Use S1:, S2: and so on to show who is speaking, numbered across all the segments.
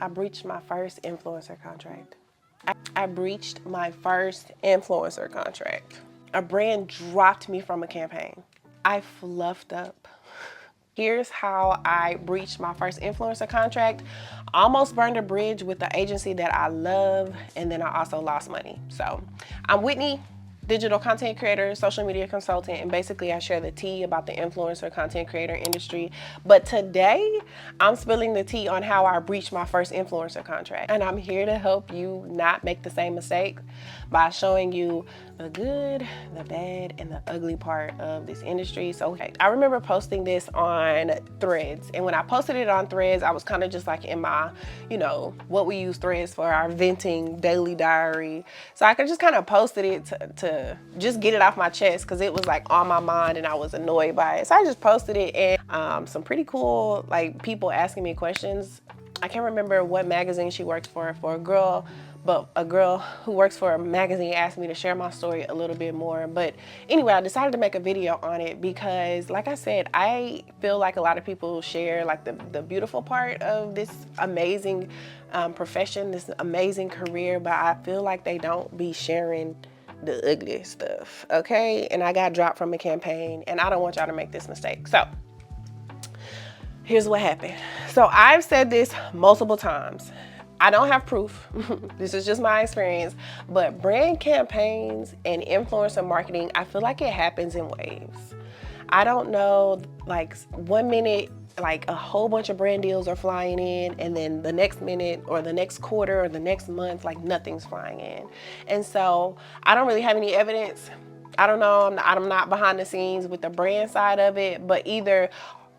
S1: I breached my first influencer contract. I breached my first influencer contract. A brand dropped me from a campaign. I fluffed up. Here's how I breached my first influencer contract. Almost burned a bridge with the agency that I love, and then I also lost money. So I'm Whitney, digital content creator, social media consultant, and basically I share the tea about the influencer content creator industry. But today I'm spilling the tea on how I breached my first influencer contract. And I'm here to help you not make the same mistake by showing you the good, the bad, and the ugly part of this industry. So I remember posting this on Threads, and when I posted it on Threads, I was kind of just like in my, what we use Threads for, our venting daily diary. So I could just kind of posted it to just get it off my chest, because it was like on my mind and I was annoyed by it. So I just posted it, and some pretty cool people asking me questions. I can't remember what magazine she works for a girl, but a girl who works for a magazine asked me to share my story a little bit more. But anyway, I decided to make a video on it because, like I said, I feel like a lot of people share like the beautiful part of this amazing profession, this amazing career, but I feel like they don't be sharing the ugly stuff, okay? And I got dropped from a campaign, and I don't want y'all to make this mistake. So here's what happened. So I've said this multiple times. I don't have proof. This is just my experience. But brand campaigns and influencer marketing, I feel like it happens in waves. I don't know, like 1 minute, like a whole bunch of brand deals are flying in, and then the next minute or the next quarter or the next month, like nothing's flying in. And so I don't really have any evidence. I don't know, I'm not behind the scenes with the brand side of it, but either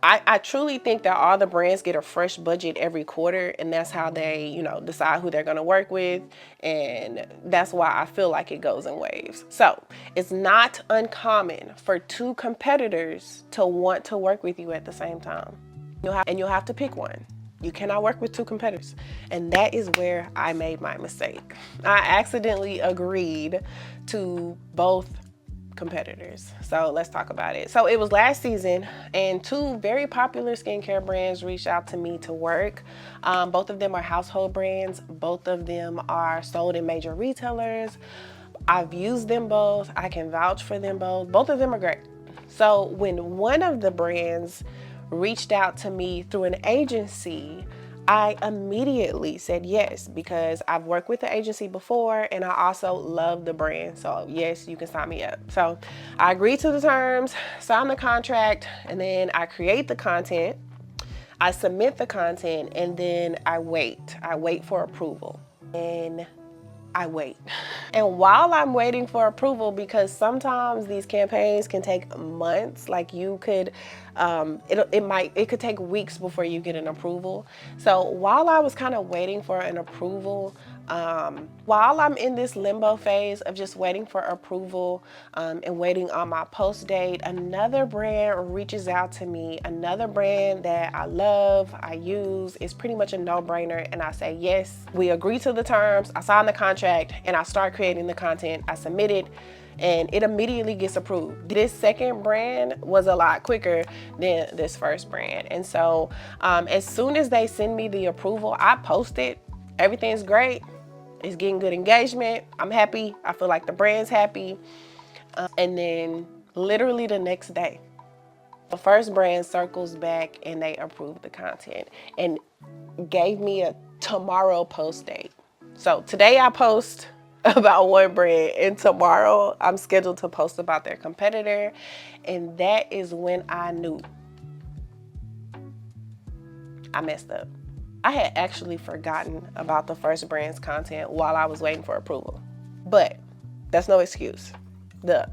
S1: I truly think that all the brands get a fresh budget every quarter, and that's how they, decide who they're gonna work with. And that's why I feel like it goes in waves. So it's not uncommon for two competitors to want to work with you at the same time. You'll have to pick one. You cannot work with two competitors. And that is where I made my mistake. I accidentally agreed to both competitors. So let's talk about it. So it was last season, and two very popular skincare brands reached out to me to work. Both of them are household brands. Both of them are sold in major retailers. I've used them both. I can vouch for them both. Both of them are great. So when one of the brands reached out to me through an agency, I immediately said yes, because I've worked with the agency before and I also love the brand. So yes, you can sign me up. So I agreed to the terms, sign the contract, and then I create the content, I submit the content, and then I wait for approval. And I wait. And while I'm waiting for approval, because sometimes these campaigns can take months, like you could, it could take weeks before you get an approval. So while I was kind of waiting for an approval, while I'm in this limbo phase of just waiting for approval and waiting on my post date, another brand reaches out to me, another brand that I love, I use, it's pretty much a no-brainer, and I say yes. We agree to the terms, I sign the contract, and I start creating the content. I submit it, and it immediately gets approved. This second brand was a lot quicker than this first brand. And so as soon as they send me the approval, I post it. Everything's great. It's getting good engagement. I'm happy. I feel like the brand's happy. And then literally the next day, the first brand circles back and they approved the content and gave me a tomorrow post date. So today I post about one brand, and tomorrow I'm scheduled to post about their competitor. And that is when I knew I messed up. I had actually forgotten about the first brand's content while I was waiting for approval, but that's no excuse.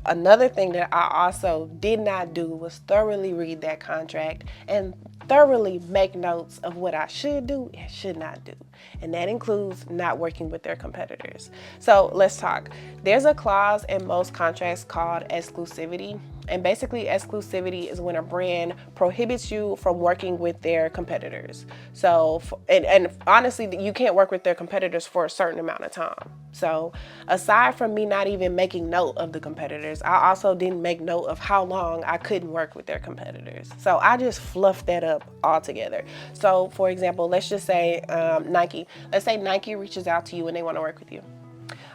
S1: Another thing that I also did not do was thoroughly read that contract and thoroughly make notes of what I should do and should not do. And that includes not working with their competitors. So let's talk. There's a clause in most contracts called exclusivity. And basically exclusivity is when a brand prohibits you from working with their competitors. So, and honestly, you can't work with their competitors for a certain amount of time. So aside from me not even making note of the competitors, I also didn't make note of how long I couldn't work with their competitors. So I just fluffed that up altogether. So for example, let's just say Nike. Let's say Nike reaches out to you and they want to work with you.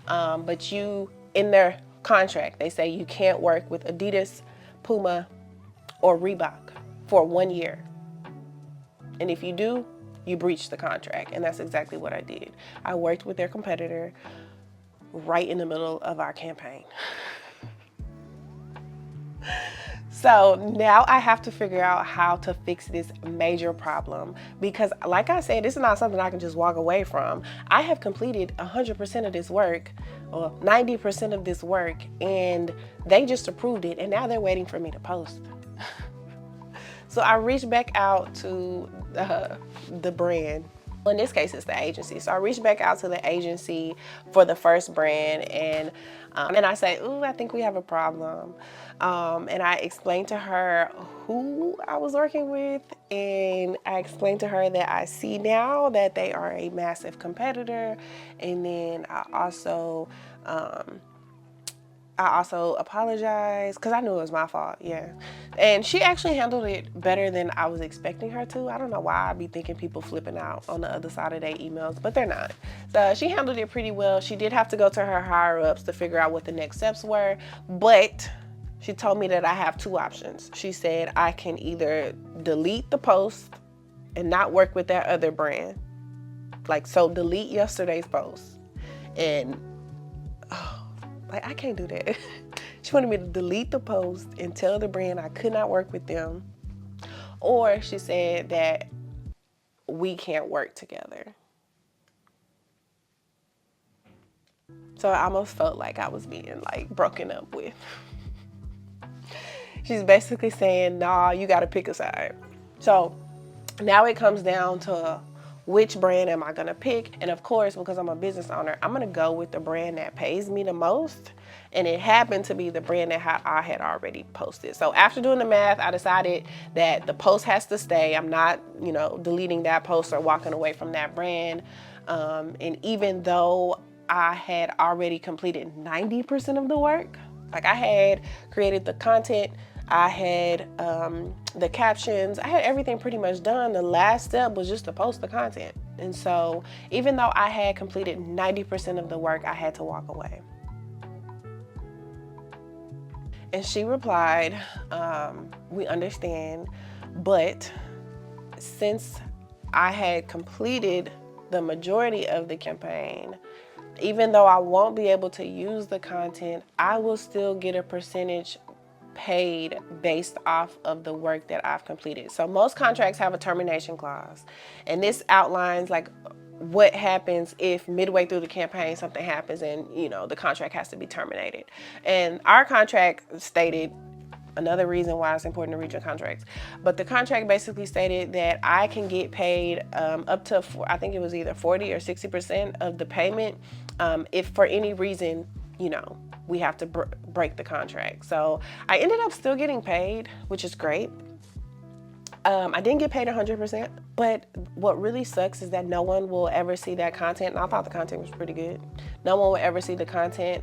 S1: But you, in their contract, they say you can't work with Adidas, Puma, or Reebok for 1 year. And if you do, you breach the contract. And that's exactly what I did. I worked with their competitor right in the middle of our campaign. So now I have to figure out how to fix this major problem, because like I said, this is not something I can just walk away from. I have completed 100% of this work, or 90% of this work, and they just approved it, and now they're waiting for me to post. So I reached back out to the brand. In this case, it's the agency. So I reached back out to the agency for the first brand, and I say, ooh, I think we have a problem. And I explained to her who I was working with, and I explained to her that I see now that they are a massive competitor. And then I also apologized because I knew it was my fault, yeah. And she actually handled it better than I was expecting her to. I don't know why I be thinking people flipping out on the other side of their emails, but they're not. So she handled it pretty well. She did have to go to her higher ups to figure out what the next steps were, but she told me that I have two options. She said I can either delete the post and not work with that other brand. Like, so delete yesterday's post. And like, I can't do that. She wanted me to delete the post and tell the brand I could not work with them. Or she said that we can't work together. So I almost felt like I was being like broken up with. She's basically saying, nah, you gotta pick a side. So now it comes down to which brand am I gonna pick? And of course, because I'm a business owner, I'm gonna go with the brand that pays me the most. And it happened to be the brand that I had already posted. So after doing the math, I decided that the post has to stay. I'm not, deleting that post or walking away from that brand. And even though I had already completed 90% of the work, like I had created the content, I had the captions, I had everything pretty much done. The last step was just to post the content. And so even though I had completed 90% of the work, I had to walk away. And she replied, we understand, but since I had completed the majority of the campaign, even though I won't be able to use the content, I will still get a percentage paid based off of the work that I've completed. So most contracts have a termination clause, and this outlines like what happens if midway through the campaign something happens and the contract has to be terminated. And our contract stated, another reason why it's important to read your contracts, but the contract basically stated that I can get paid up to, I think it was either 40 or 60% of the payment if for any reason we have to break the contract. So I ended up still getting paid, which is great. I didn't get paid 100%, but what really sucks is that no one will ever see that content. And I thought the content was pretty good. No one will ever see the content.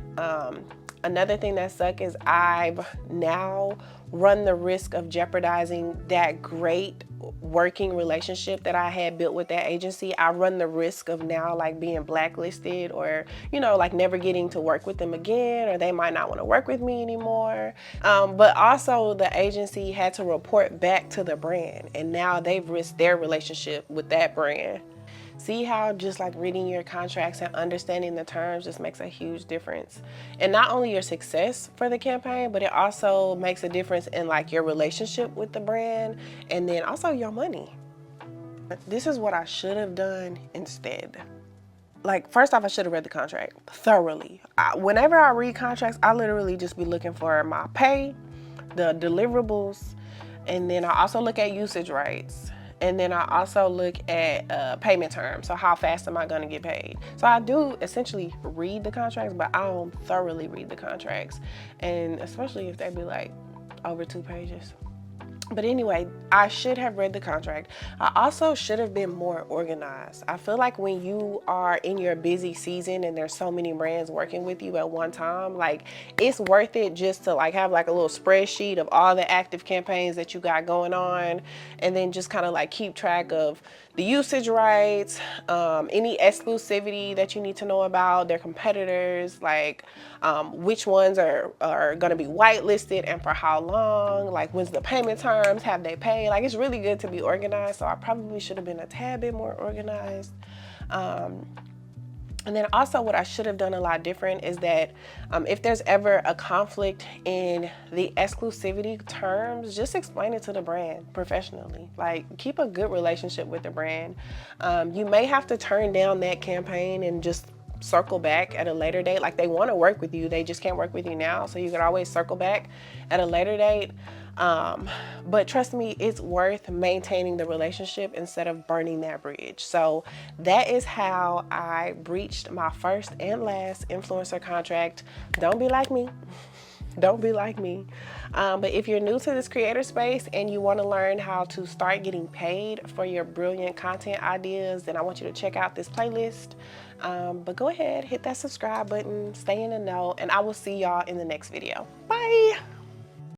S1: Another thing that sucks is I've now run the risk of jeopardizing that great working relationship that I had built with that agency. I run the risk of now like being blacklisted or, like never getting to work with them again, or they might not want to work with me anymore. But also the agency had to report back to the brand, and now they've risked their relationship with that brand. See how just like reading your contracts and understanding the terms just makes a huge difference. And not only your success for the campaign, but it also makes a difference in like your relationship with the brand, and then also your money. This is what I should have done instead. Like, first off, I should have read the contract thoroughly. Whenever I read contracts, I literally just be looking for my pay, the deliverables, and then I also look at usage rights. And then I also look at payment terms. So how fast am I gonna get paid? So I do essentially read the contracts, but I don't thoroughly read the contracts. And especially if they be like over 2 pages. But anyway, I should have read the contract. I also should have been more organized. I feel like when you are in your busy season and there's so many brands working with you at one time, like it's worth it just to like have like a little spreadsheet of all the active campaigns that you got going on, and then just kind of like keep track of the usage rights, any exclusivity that you need to know about, their competitors, like which ones are going to be whitelisted and for how long, like when's the payment terms, have they paid. Like it's really good to be organized. So I probably should have been a tad bit more organized. And then also what I should have done a lot different is that if there's ever a conflict in the exclusivity terms, just explain it to the brand professionally. Like keep a good relationship with the brand. You may have to turn down that campaign and just circle back at a later date. Like they want to work with you, they just can't work with you now. So you can always circle back at a later date. But trust me, it's worth maintaining the relationship instead of burning that bridge. So that is how I breached my first and last influencer contract. Don't be like me. Don't be like me. But if you're new to this creator space and you want to learn how to start getting paid for your brilliant content ideas, then I want you to check out this playlist. But go ahead, hit that subscribe button, stay in the know, and I will see y'all in the next video. Bye.